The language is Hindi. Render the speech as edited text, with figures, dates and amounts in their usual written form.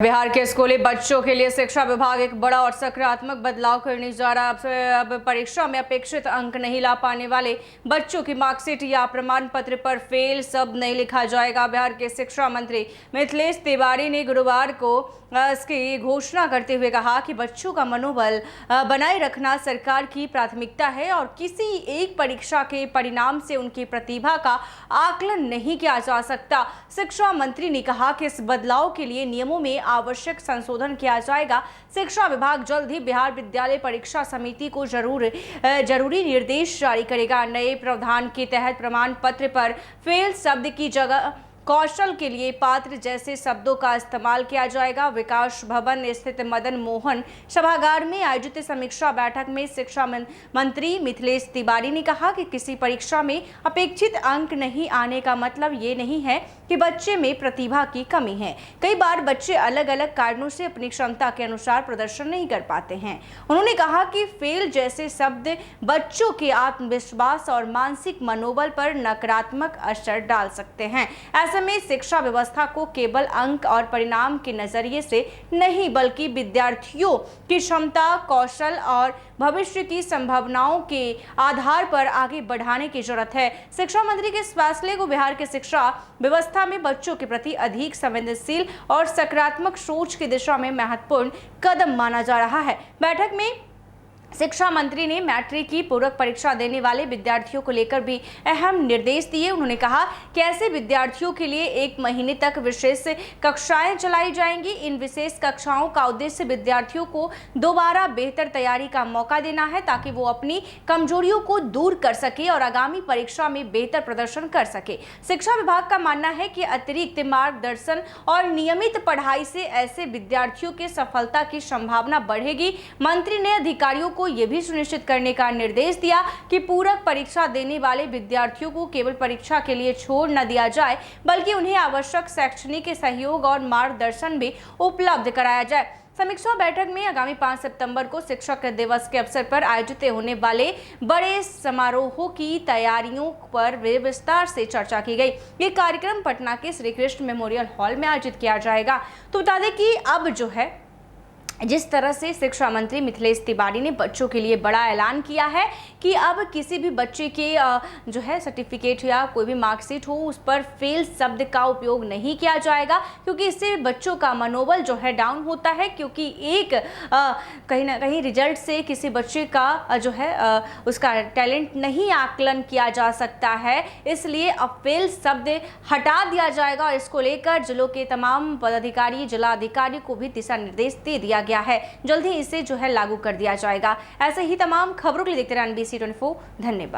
बिहार के स्कूली बच्चों के लिए शिक्षा विभाग एक बड़ा और सकारात्मक बदलाव करने जा रहा है। अब परीक्षा में अपेक्षित अंक नहीं ला पाने वाले बच्चों की मार्कशीट या प्रमाण पत्र पर फेल शब्द नहीं लिखा जाएगा। बिहार के शिक्षा मंत्री मिथिलेश तिवारी ने गुरुवार को इसकी घोषणा करते हुए कहा कि बच्चों का मनोबल बनाए रखना सरकार की प्राथमिकता है और किसी एक परीक्षा के परिणाम से उनकी प्रतिभा का आकलन नहीं किया जा सकता। शिक्षा मंत्री ने कहा कि इस बदलाव के लिए नियमों में आवश्यक संशोधन किया जाएगा। शिक्षा विभाग जल्द ही बिहार विद्यालय परीक्षा समिति को जरूरी निर्देश जारी करेगा। नए प्रावधान के तहत प्रमाण पत्र पर फेल शब्द की जगह कौशल के लिए पात्र जैसे शब्दों का इस्तेमाल किया जाएगा। विकास भवन स्थित मदन मोहन सभागार में आयोजित समीक्षा बैठक में शिक्षा मंत्री मिथिलेश तिवारी ने कहा कि किसी परीक्षा में अपेक्षित अंक नहीं आने का मतलब ये नहीं है कि बच्चे में प्रतिभा की कमी है। कई बार बच्चे अलग अलग कारणों से अपनी क्षमता के अनुसार प्रदर्शन नहीं कर पाते हैं। उन्होंने कहा कि फेल जैसे शब्द बच्चों के आत्मविश्वास और मानसिक मनोबल पर नकारात्मक असर डाल सकते हैं। ऐसे में शिक्षा व्यवस्था को केवल अंक और परिणाम के नजरिए से नहीं बल्कि विद्यार्थियों की क्षमता, कौशल और भविष्य की संभावनाओं के आधार पर आगे बढ़ाने की जरूरत है। शिक्षा मंत्री के इस फैसले को बिहार के शिक्षा व्यवस्था में बच्चों के प्रति अधिक संवेदनशील और सकारात्मक सोच की दिशा में महत्वपूर्ण कदम माना जा रहा है। बैठक में शिक्षा मंत्री ने मैट्रिक की पूरक परीक्षा देने वाले विद्यार्थियों को लेकर भी अहम निर्देश दिए। उन्होंने कहा कि ऐसे विद्यार्थियों के लिए 1 महीने तक विशेष कक्षाएं चलाई जाएंगी। इन विशेष कक्षाओं का उद्देश्य विद्यार्थियों को दोबारा बेहतर तैयारी का मौका देना है ताकि वो अपनी कमजोरियों को दूर कर सके और आगामी परीक्षा में बेहतर प्रदर्शन कर सके। शिक्षा विभाग का मानना है कि अतिरिक्त मार्गदर्शन और नियमित पढ़ाई से ऐसे विद्यार्थियों की सफलता की संभावना बढ़ेगी। मंत्री ने अधिकारियों को यह भी सुनिश्चित करने का निर्देश दिया कि पूरक परीक्षा देने वाले विद्यार्थियों को केवल परीक्षा के लिए छोड़ न दिया जाए बल्कि उन्हें आवश्यक शैक्षणिक सहयोग और मार्गदर्शन भी उपलब्ध कराया जाए। समीक्षा बैठक में आगामी 5 सितंबर को शिक्षक दिवस के अवसर पर आयोजित होने वाले बड़े समारोहों की तैयारियों पर विस्तार से चर्चा की गई। ये कार्यक्रम पटना के श्री कृष्ण मेमोरियल हॉल में आयोजित किया जाएगा। तो बता दें कि अब जो है जिस तरह से शिक्षा मंत्री मिथिलेश तिवारी ने बच्चों के लिए बड़ा ऐलान किया है कि अब किसी भी बच्चे के जो है सर्टिफिकेट या कोई भी मार्कशीट हो उस पर फेल शब्द का उपयोग नहीं किया जाएगा, क्योंकि इससे बच्चों का मनोबल जो है डाउन होता है। क्योंकि एक कहीं ना कहीं रिजल्ट से किसी बच्चे का जो है उसका टैलेंट नहीं आकलन किया जा सकता है, इसलिए अब फेल शब्द हटा दिया जाएगा और इसको लेकर जिलों के तमाम पदाधिकारी, जिला अधिकारी को भी दिशा निर्देश दे दिया गया है। जल्द ही इसे जो है लागू कर दिया जाएगा। ऐसे ही तमाम खबरों के लिए देखते रहें NBC 24। धन्यवाद।